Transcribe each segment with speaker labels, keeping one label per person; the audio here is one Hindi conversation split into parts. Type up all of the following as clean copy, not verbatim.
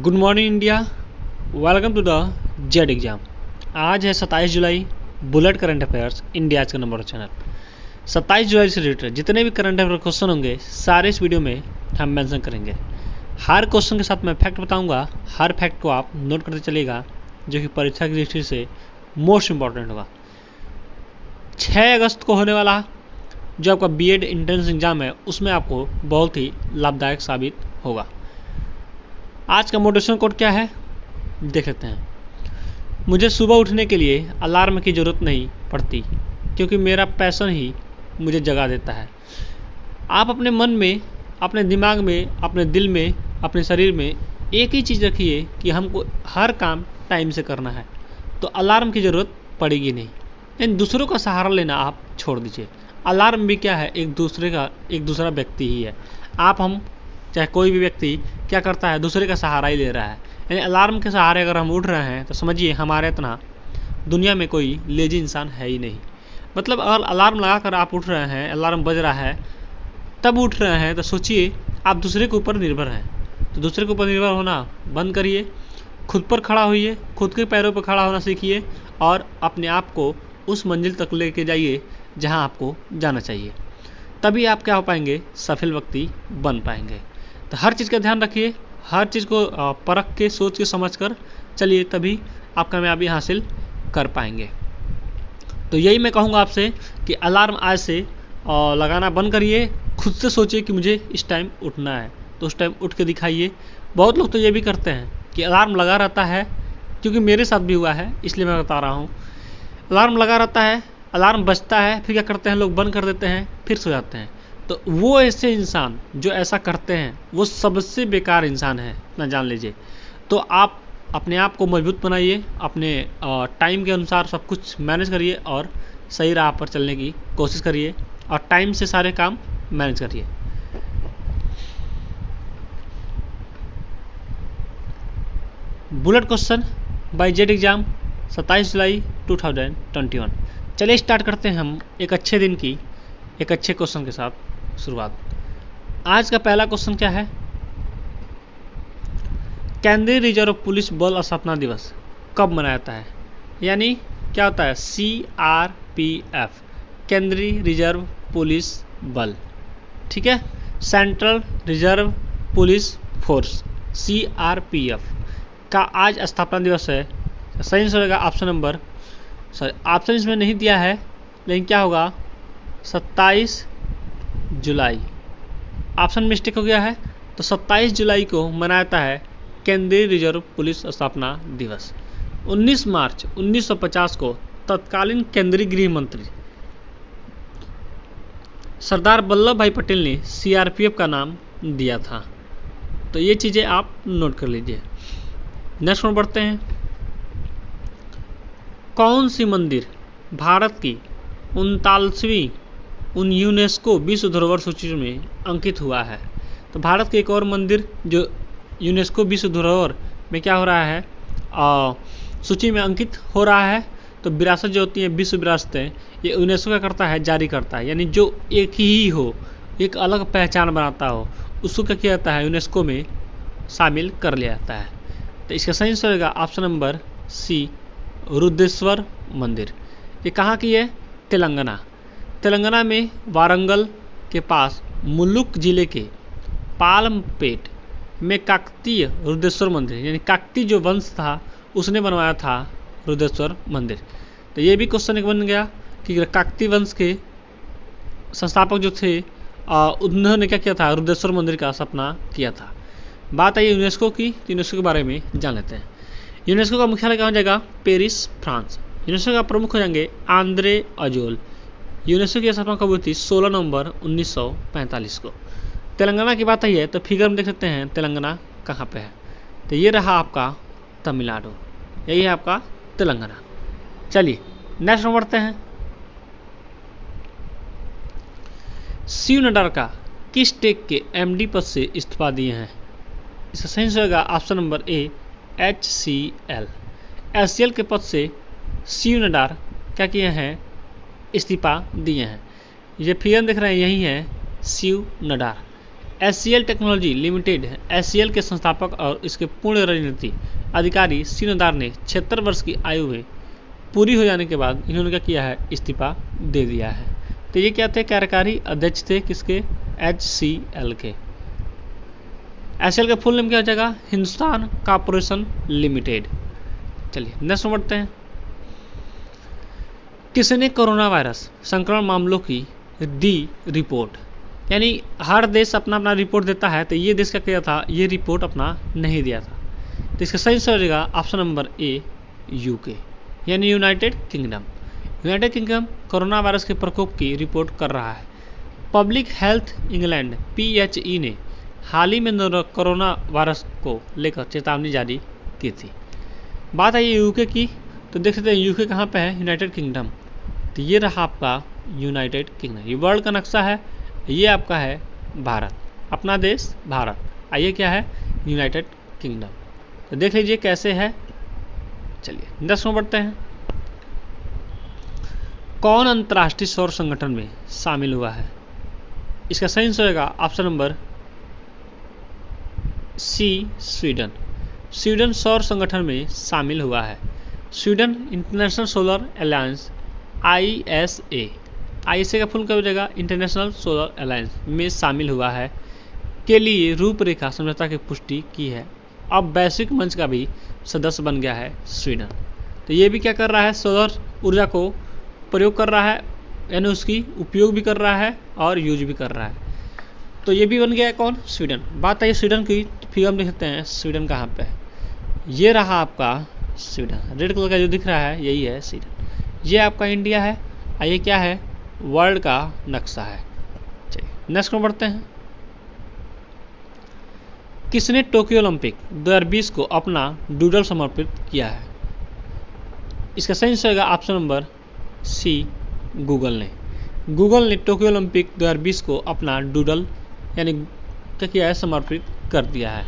Speaker 1: Good morning India, welcome to the Z exam. आज है 27 जुलाई। बुलेट करंट अफेयर्स इंडिया का नंबर चैनल। 27 जुलाई से रिलेटेड जितने भी करंट अफेयर क्वेश्चन होंगे सारे इस वीडियो में हम मेंशन करेंगे। हर क्वेश्चन के साथ मैं फैक्ट बताऊंगा, हर फैक्ट को आप नोट करते चलिएगा जो कि परीक्षा की दृष्टि से मोस्ट इंपॉर्टेंट होगा। 6 अगस्त को होने वाला जो आपका बीएड एंट्रेंस एग्जाम है उसमें आपको बहुत ही लाभदायक साबित होगा। आज का मोटिवेशन कोड क्या है देख लेते हैं। मुझे सुबह उठने के लिए अलार्म की ज़रूरत नहीं पड़ती क्योंकि मेरा पैशन ही मुझे जगा देता है। आप अपने मन में, अपने दिमाग में, अपने दिल में, अपने शरीर में एक ही चीज़ रखिए कि हमको हर काम टाइम से करना है, तो अलार्म की ज़रूरत पड़ेगी नहीं। इन दूसरों का सहारा लेना आप छोड़ दीजिए। अलार्म भी क्या है, एक दूसरा व्यक्ति ही है। हम चाहे कोई भी व्यक्ति क्या करता है, दूसरे का सहारा ही ले रहा है। यानी अलार्म के सहारे अगर हम उठ रहे हैं तो समझिए हमारे इतना दुनिया में कोई लेजी इंसान है ही नहीं। मतलब अगर अलार्म लगा कर आप उठ रहे हैं, अलार्म बज रहा है तब उठ रहे हैं, तो सोचिए आप दूसरे के ऊपर निर्भर हैं। तो दूसरे के ऊपर निर्भर होना बंद करिए, खुद पर खड़ा होइए, खुद के पैरों पर खड़ा होना सीखिए और अपने आप को उस मंजिल तक लेके जाइए जहाँ आपको जाना चाहिए। तभी आप क्या हो पाएंगे, सफल व्यक्ति बन पाएंगे। तो हर चीज़ का ध्यान रखिए, हर चीज़ को परख के, सोच के, समझ कर चलिए, तभी आप कामयाबी हासिल कर पाएंगे। तो यही मैं कहूँगा आपसे कि अलार्म आज से लगाना बंद करिए। खुद से सोचिए कि मुझे इस टाइम उठना है, तो उस टाइम उठ के दिखाइए। बहुत लोग तो ये भी करते हैं कि अलार्म लगा रहता है, क्योंकि मेरे साथ भी हुआ है इसलिए मैं बता रहा हूँ। अलार्म लगा रहता है, अलार्म बजता है, फिर क्या करते हैं लोग, बंद कर देते हैं, फिर सो जाते हैं। तो वो ऐसे इंसान जो ऐसा करते हैं वो सबसे बेकार इंसान है ना, जान लीजिए। तो आप अपने आप को मजबूत बनाइए, अपने टाइम के अनुसार सब कुछ मैनेज करिए और सही राह पर चलने की कोशिश करिए और टाइम से सारे काम मैनेज करिए। Bullet question by Z exam 27 जुलाई 2021। चलिए स्टार्ट करते हैं हम एक अच्छे दिन की एक अच्छे क्वेश्चन के साथ शुरुआत। आज का पहला क्वेश्चन क्या है, केंद्रीय रिजर्व पुलिस बल स्थापना दिवस कब मनाया जाता है? यानी क्या होता है, CRPF, केंद्रीय रिजर्व पुलिस बल, ठीक है, central reserve police force, CRPF का आज स्थापना दिवस है। सही आंसर होगा ऑप्शन नंबर, ऑप्शन इसमें नहीं दिया है लेकिन क्या होगा, 27 जुलाई। ऑप्शन मिस्टेक हो गया है, तो 27 जुलाई को मनाया जाता है केंद्रीय रिजर्व पुलिस स्थापना दिवस। 19 मार्च 1950 को तत्कालीन केंद्रीय गृह मंत्री सरदार वल्लभ भाई पटेल ने CRPF का नाम दिया था। तो ये चीज़ें आप नोट कर लीजिए। नेक्स्ट में बढ़ते हैं। कौन सी मंदिर भारत की 39वीं यूनेस्को विश्व धरोहर सूची में अंकित हुआ है? तो भारत के एक और मंदिर जो यूनेस्को विश्व धरोहर में क्या हो रहा है, सूची में अंकित हो रहा है। तो विरासत जो होती है, विश्व विरासतें, ये यूनेस्को क्या करता है, जारी करता है। यानी जो एक ही हो, एक अलग पहचान बनाता हो, उसको क्या किया जाता है, यूनेस्को में शामिल कर लिया जाता है। तो इसका सही आंसर होगा ऑप्शन नंबर C, रुद्रेश्वर मंदिर। ये कहाँ की है, तेलंगाना में वारंगल के पास मुलुक जिले के पालमपेट में काकतीय रुद्रेश्वर मंदिर, यानी काकतीय जो वंश था उसने बनवाया था रुद्रेश्वर मंदिर। तो ये भी क्वेश्चन एक बन गया कि काकतीय वंश के संस्थापक जो थे उन्होंने क्या किया था, रुद्रेश्वर मंदिर का स्थापना किया था। बात आई यूनेस्को की, तो यूनेस्को के बारे में जान लेते हैं। यूनेस्को का मुख्यालय कहाँ हो जाएगा, पेरिस, फ्रांस। यूनेस्को का प्रमुख हो जाएंगे आंद्रे अजोल। यूनेस्को की स्थापना कब हुई थी, 16 नवंबर 1945 को। तेलंगाना की बात आई है तो फिगर में देख सकते हैं तेलंगाना कहाँ पे है। तो ये रहा आपका तमिलनाडु, यही है आपका तेलंगाना। चलिए नेक्स्ट में बढ़ते हैं। शिव नडार किस टेक के MD पद से इस्तीफा दिए हैं? इसका सही आंसर होगा option number A, HCL। HCL के पद से शिव नडार क्या किए हैं, इस्तीफा दिए हैं। ये फिगर देख रहे हैं, यही है Shiv Nadar. SCL technology limited SCL के संस्थापक और इसके पूर्ण राजनीति अधिकारी सिनोदार ने 76 वर्ष की आयु में पूरी हो जाने के बाद इन्होंने क्या किया है, इस्तीफा दे दिया है। तो ये क्या थे, कार्यकारी अध्यक्ष थे किसके, HCL के। HCL का फुल नेम क्या हो जाएगा, हिंदुस्तान कॉर्पोरेशन लिमिटेड। चलिए नेक्स्ट बढ़ते हैं। किसने कोरोना वायरस संक्रमण मामलों की दी रिपोर्ट, यानी हर देश अपना अपना रिपोर्ट देता है, तो ये देश का क्या था, ये रिपोर्ट अपना नहीं दिया था। तो इसका सही हो जाएगा ऑप्शन नंबर ए, यूके, यानी United kingdom. United kingdom corona virus के प्रकोप की रिपोर्ट कर रहा है। पब्लिक हेल्थ इंग्लैंड PHE ने हाल ही में कोरोना वायरस को लेकर चेतावनी जारी की थी। बात आई यूके की, तो देख सकते हैं यूके कहाँ पे है, यूनाइटेड किंगडम। तो ये रहा आपका यूनाइटेड किंगडम। ये वर्ल्ड का नक्शा है, ये आपका है भारत, अपना देश भारत, आइए क्या है, यूनाइटेड किंगडम। तो देख लीजिए कैसे है। चलिए नेक्स्ट में बढ़ते हैं। कौन अंतर्राष्ट्रीय सौर संगठन में शामिल हुआ है, इसका सही आंसर होगा option number C, Sweden. Sweden सौर संगठन में शामिल हुआ है। Sweden International Solar Alliance ISA का फुल क्या हो जाएगा, इंटरनेशनल सोलर अलायंस में शामिल हुआ है के लिए रूपरेखा समझौता की पुष्टि की है। अब वैश्विक मंच का भी सदस्य बन गया है स्वीडन। तो ये भी क्या कर रहा है, सोलर ऊर्जा को प्रयोग कर रहा है, यानी उसकी उपयोग भी कर रहा है और यूज भी कर रहा है। तो ये भी बन गया है कौन, स्वीडन। बात आई स्वीडन की, फिगर हम देख सकते हैं स्वीडन कहाँ पे है, ये रहा आपका स्वीडन, रेड कलर का जो दिख रहा है यही है स्वीडन। ये आपका इंडिया है, और ये क्या है, वर्ल्ड का नक्शा है। चलिए नेक्स्ट में बढ़ते हैं। किसने टोक्यो ओलंपिक 2020 को अपना डूडल समर्पित किया है, इसका सही आंसर होगा ऑप्शन नंबर सी, गूगल ने। गूगल ने टोक्यो ओलंपिक 2020 को अपना डूडल यानी क्या किया है, समर्पित कर दिया है।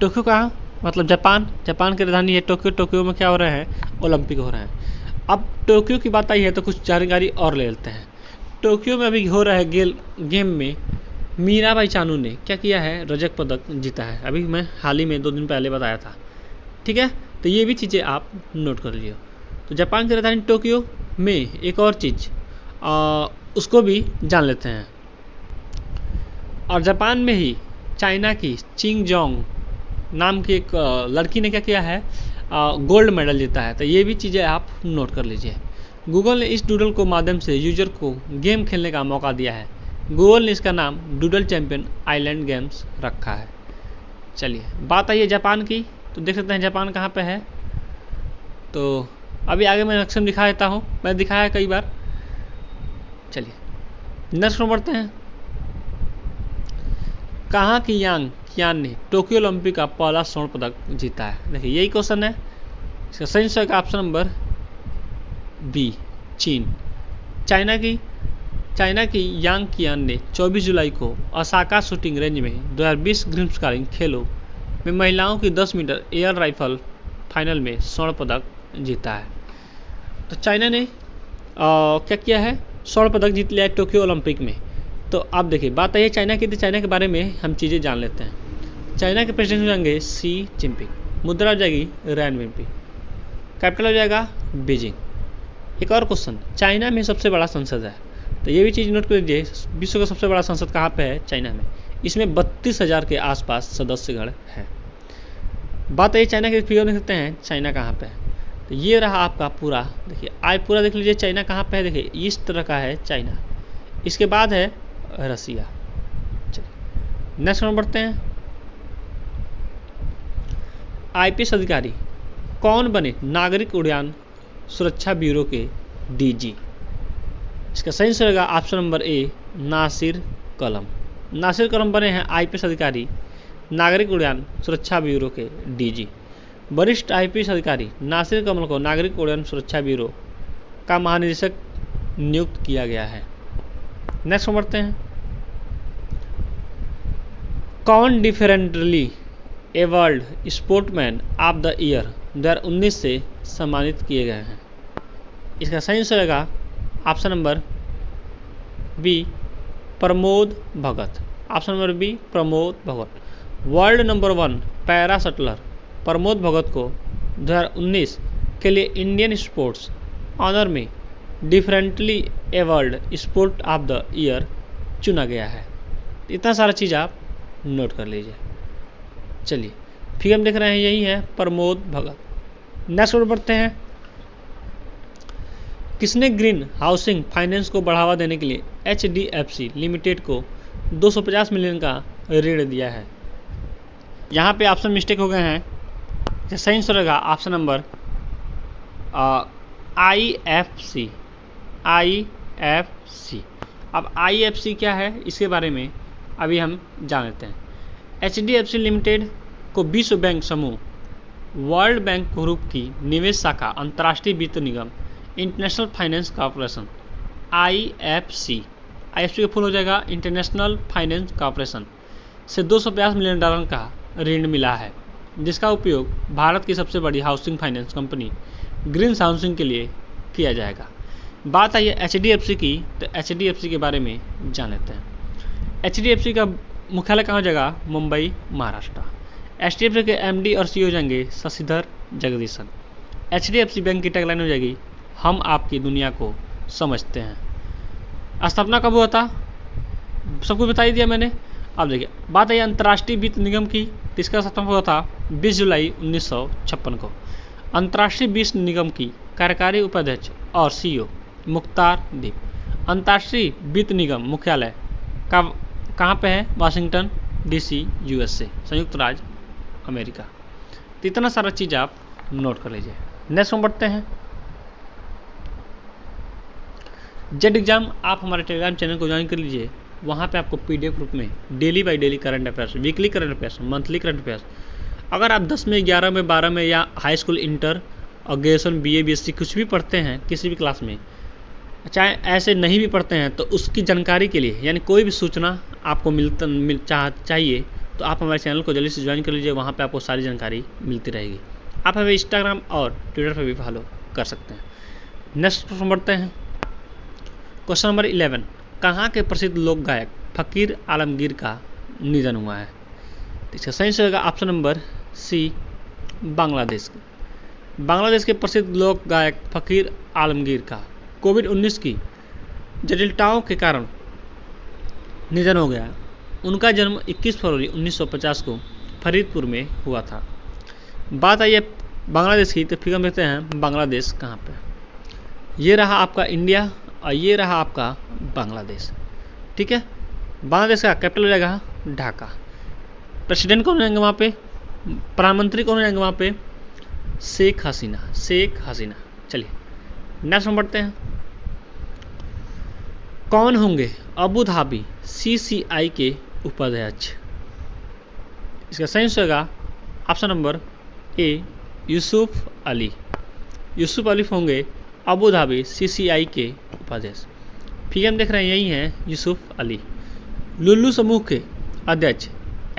Speaker 1: टोक्यो कहाँ, मतलब जापान की राजधानी है टोक्यो। टोक्यो में क्या हो रहा है, ओलंपिक हो रहे हैं। अब टोक्यो की बात आई है तो कुछ जानकारी और ले लेते हैं। टोक्यो में अभी हो रहा है गेम में मीराबाई चानू ने क्या किया है, रजत पदक जीता है। अभी मैं हाल ही में 2 दिन पहले बताया था, ठीक है। तो ये भी चीज़ें आप नोट कर लियो। तो जापान की राजधानी टोक्यो में एक और चीज़ उसको भी जान लेते हैं। और जापान में ही चाइना की चिंग जोंग नाम की एक लड़की ने क्या किया है, गोल्ड मेडल जीता है। तो ये भी चीज़ें आप नोट कर लीजिए। गूगल ने इस डूडल को माध्यम से यूजर को गेम खेलने का मौका दिया है। गूगल ने इसका नाम डूडल चैंपियन आइलैंड गेम्स रखा है। चलिए बात आई है जापान की, तो देख सकते हैं जापान कहाँ पे है। तो अभी आगे मैं नक्शे में दिखा देता हूँ, मैं दिखाया है कई बार। चलिए नेक्स्ट में बढ़ते हैं। कहाँ की यांग कियान ने टोक्यो ओलंपिक का पहला स्वर्ण पदक जीता है, देखिए यही क्वेश्चन है। इसका सही आंसर का ऑप्शन नंबर बी, चीन। चाइना की यांग कियान ने 24 जुलाई को ओसाका शूटिंग रेंज में 2020 ग्रीष्मकालीन खेलों में महिलाओं की 10 मीटर एयर राइफल फाइनल में स्वर्ण पदक जीता है। तो चाइना ने क्या किया है, स्वर्ण पदक जीत लिया है टोक्यो ओलंपिक में। तो आप देखिए बात आई है चाइना की, तो चाइना के बारे में हम चीज़ें जान लेते हैं। चाइना के प्रेसिडेंट हो जाएंगे शी जिनपिंग, मुद्रा हो जाएगी रेनमिनपी, कैपिटल हो जाएगा बीजिंग। एक और क्वेश्चन, चाइना में सबसे बड़ा संसद है, तो ये भी चीज़ नोट कर लीजिए। विश्व का सबसे बड़ा संसद कहाँ पे है, चाइना में। इसमें 32,000 के आसपास सदस्यगण हैं। बात आई चाइना के फिगर देख सकते हैं चाइना कहाँ पे है। तो ये रहा आपका पूरा, देखिए आज पूरा देख लीजिए चाइना कहाँ पे है। देखिए इस तरह का है चाइना, इसके बाद है रसिया। चलिए नेक्स्ट नंबर बढ़ते हैं। IPS अधिकारी कौन बने नागरिक उड़ान सुरक्षा ब्यूरो के DG, इसका सही आंसर होगा ऑप्शन नंबर ए, नासिर कलम। नासिर कलम बने हैं IPS अधिकारी नागरिक उड़ान सुरक्षा ब्यूरो के DG। वरिष्ठ IPS अधिकारी नासिर कलम को नागरिक उड़ान सुरक्षा ब्यूरो का महानिदेशक नियुक्त किया गया है। नेक्स्ट बढ़ते हैं। कौन differently abled sportsman of the year 2019 से सम्मानित किए गए हैं, इसका सही आंसर होगा option number B, Pramod Bhagat. Option number B Pramod Bhagat. World number 1 para shuttler Pramod Bhagat को 2019 के लिए इंडियन स्पोर्ट्स ऑनर में differently abled sport of the year चुना गया है। इतना सारा चीज़ आप नोट कर लीजिए। चलिए फिर हम देख रहे हैं यही है प्रमोद भगत। नेक्स्ट ओर बढ़ते हैं। किसने ग्रीन हाउसिंग फाइनेंस को बढ़ावा देने के लिए HDFC लिमिटेड को 250 मिलियन का ऋण दिया है? यहाँ पे ऑप्शन मिस्टेक हो गए हैं। सही आंसर रहेगा ऑप्शन नंबर IFC। अब IFC क्या है इसके बारे में अभी हम जान लेते हैं। HDFC लिमिटेड को विश्व बैंक समूह, वर्ल्ड बैंक ग्रुप की निवेश शाखा, अंतर्राष्ट्रीय वित्त निगम, इंटरनेशनल फाइनेंस कॉर्पोरेशन IFC का फुल हो जाएगा इंटरनेशनल फाइनेंस कॉर्पोरेशन से $250 मिलियन का ऋण मिला है, जिसका उपयोग भारत की सबसे बड़ी housing finance company green housing के लिए किया जाएगा। बात आई है HDFC की, तो HDFC के बारे में जान लेते हैं। HDFC का मुख्यालय कहाँ हो जाएगा? मुंबई, महाराष्ट्र। HDFC के MD और CEO जाएंगे शशिधर जगदीशन। HDFC बैंक की टैगलाइन हो जाएगी हम आपकी दुनिया को समझते हैं। स्थापना कब हुआ था? सब कुछ बता ही दिया मैंने। अब देखिए बात आई अंतर्राष्ट्रीय वित्त निगम की, तो इसका स्थापना हुआ था 20 जुलाई 1956 को। अंतर्राष्ट्रीय वित्त निगम की कार्यकारी उपाध्यक्ष और CEO मुख्तार दीप। अंतर्राष्ट्रीय वित्त निगम मुख्यालय कहाँ पे है? वाशिंगटन DC, USA, संयुक्त राज्य अमेरिका। तो इतना सारा चीज़ आप नोट कर लीजिए। नेक्स्ट में बढ़ते हैं। जेड एग्जाम आप हमारे टेलीग्राम चैनल को ज्वाइन कर लीजिए। वहाँ पे आपको PDF रूप में daily by daily current affairs, weekly current affairs, monthly current affairs, अगर आप 10 में, 11 में, 12 में या हाई स्कूल, इंटर और ग्रेजुएशन, BA, BSc कुछ भी पढ़ते हैं किसी भी क्लास में, चाहे ऐसे नहीं भी पढ़ते हैं, तो उसकी जानकारी के लिए यानी कोई भी सूचना आपको चाहिए तो आप हमारे चैनल को जल्दी से ज्वाइन कर लीजिए। वहाँ पे आपको सारी जानकारी मिलती रहेगी। आप हमें इंस्टाग्राम और ट्विटर पर भी फॉलो कर सकते हैं। नेक्स्ट प्रश्न बढ़ते हैं। क्वेश्चन नंबर 11, कहाँ के प्रसिद्ध लोक गायक फ़कीर आलमगीर का निधन हुआ है? इसका सही आंसर होगा ऑप्शन नंबर C, बांग्लादेश के। बांग्लादेश के प्रसिद्ध लोक गायक फ़कीर आलमगीर का कोविड-19 की जटिलताओं के कारण निधन हो गया। उनका जन्म 21 फरवरी 1950 को फरीदपुर में हुआ था। बात आई है बांग्लादेश की, तो फिर हम देखते हैं बांग्लादेश कहाँ पे। ये रहा आपका इंडिया और ये रहा आपका बांग्लादेश, ठीक है। बांग्लादेश का कैपिटल हो जाएगा ढाका। प्रेसिडेंट कौन रहेंगे वहाँ पे? प्रधानमंत्री कौन रहेंगे वहाँ पे? शेख हसीना। चलिए नेक्स्ट में बढ़ते हैं। कौन होंगे अबू धाबी CCI के उपाध्यक्ष? इसका सही आंसर होगा option number A, Yusuf Ali होंगे अबू धाबी CCI के उपाध्यक्ष। फिर हम देख रहे हैं यही हैं यूसुफ अली। लुल्लू समूह के अध्यक्ष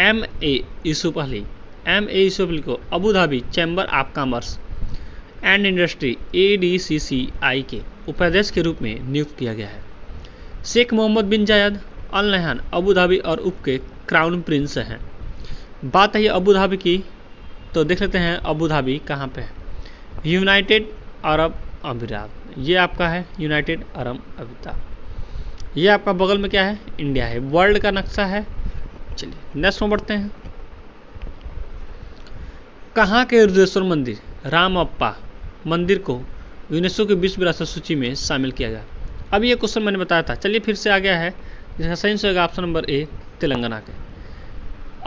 Speaker 1: MA यूसुफ अली को Abu Dhabi chamber of commerce and industry ADCCI के उपाध्यक्ष के रूप में नियुक्त किया गया है। शेख मोहम्मद बिन जायद अल नहयान अबू धाबी और उप के क्राउन प्रिंस हैं। बात है अबू धाबी की, तो देख लेते हैं अबू धाबी कहाँ पे है। यूनाइटेड अरब अमीरात, ये आपका है यूनाइटेड अरब अमीरात। ये आपका बगल में क्या है? इंडिया है। वर्ल्ड का नक्शा है। चलिए नेक्स्ट में बढ़ते हैं। कहाँ के रुद्रेश्वर मंदिर रामप्पा मंदिर को यूनेस्को की विश्व विरासत सूची में शामिल किया गया? अब ये क्वेश्चन मैंने बताया था। चलिए फिर से आ गया है, जिसका सही आंसर होगा ऑप्शन नंबर A, तेलंगाना के।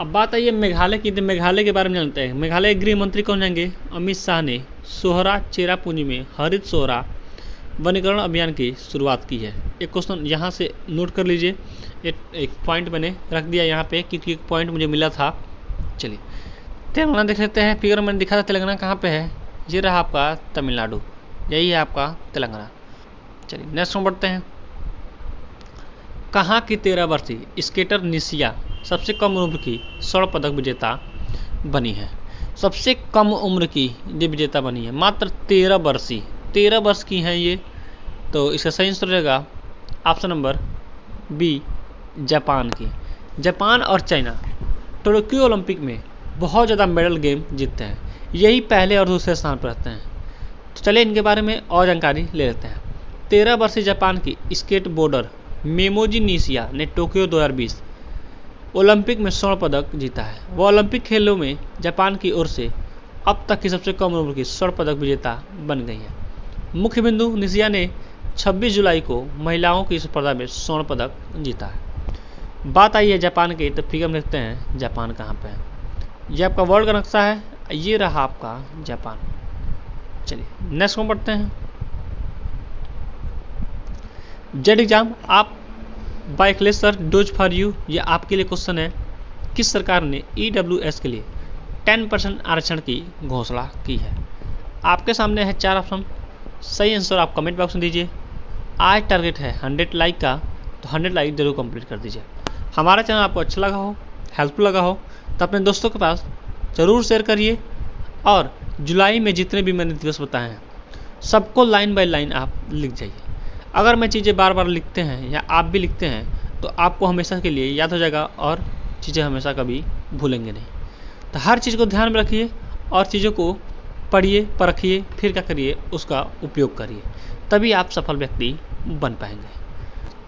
Speaker 1: अब बात आई है मेघालय की, तो मेघालय के बारे में जानते हैं। मेघालय गृह मंत्री कौन जाएंगे? अमित शाह ने सोहरा चेरापूंजी में हरित सोहरा वनीकरण अभियान की शुरुआत की है। एक क्वेश्चन यहाँ से नोट कर लीजिए। एक पॉइंट मैंने रख दिया यहाँ पे क्योंकि एक पॉइंट मुझे मिला था। चलिए तेलंगाना देख लेते हैं। फिगर मैंने दिखा था तेलंगाना कहाँ पे है। ये रहा आपका तमिलनाडु, यही है आपका तेलंगाना। चलिए नेक्स्ट में बढ़ते हैं। कहाँ की 13 वर्षीय स्केटर निशिया सबसे कम उम्र की स्वर्ण पदक विजेता बनी है? सबसे कम उम्र की ये विजेता बनी है, मात्र 13 वर्ष की हैं ये। तो इसका सही आंसर रहेगा ऑप्शन नंबर B, जापान की। जापान और चाइना टोक्यो ओलंपिक में बहुत ज़्यादा मेडल गेम जीतते हैं, यही पहले और दूसरे स्थान पर रहते हैं। तो चलिए इनके बारे में और जानकारी ले लेते हैं। 13 वर्षीय जापान की स्केट बोर्डर मेमोजी निशिया ने टोक्यो 2020 ओलंपिक में स्वर्ण पदक जीता है। वह ओलंपिक खेलों में जापान की ओर से अब तक की सबसे कम उम्र की स्वर्ण पदक विजेता बन गई है। मुख्य बिंदु, निशिया ने 26 जुलाई को महिलाओं की स्पर्धा में स्वर्ण पदक जीता है। बात आई है जापान की, तो फिगर में देखते हैं जापान कहाँ पे है। ये आपका वर्ल्ड का नक्शा है, ये रहा आपका जापान। चलिए नेक्स्ट में पढ़ते हैं। जेड एग्जाम आप by sir dose for you, ये आपके लिए क्वेश्चन है। किस सरकार ने EWS के लिए 10% आरक्षण की घोषणा की है? आपके सामने है 4 ऑप्शन, सही आंसर आप कमेंट बॉक्स में दीजिए। आज टारगेट है 100 लाइक का, तो 100 लाइक जरूर कंप्लीट कर दीजिए। हमारा चैनल आपको अच्छा लगा हो, हेल्पफुल लगा हो, तो अपने दोस्तों के पास ज़रूर शेयर करिए। और जुलाई में जितने भी मैंने दिवस बताए हैं सबको लाइन बाय लाइन आप लिख जाइए। अगर मैं चीज़ें बार बार लिखते हैं या आप भी लिखते हैं तो आपको हमेशा के लिए याद हो जाएगा और चीज़ें हमेशा कभी भूलेंगे नहीं। तो हर चीज़ को ध्यान में रखिए और चीज़ों को पढ़िए, परखिए, फिर क्या करिए, उसका उपयोग करिए, तभी आप सफल व्यक्ति बन पाएंगे।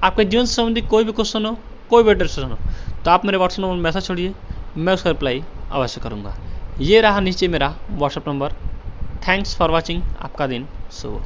Speaker 1: आपके जीवन से संबंधित कोई भी क्वेश्चन हो, कोई भी डिस्कशन हो, तो आप मेरे व्हाट्सएप नंबर में मैसेज छोड़िए, मैं उसका रिप्लाई अवश्य करूँगा। ये रहा नीचे मेरा WhatsApp number. Thanks for watching. आपका दिन शुभ हो।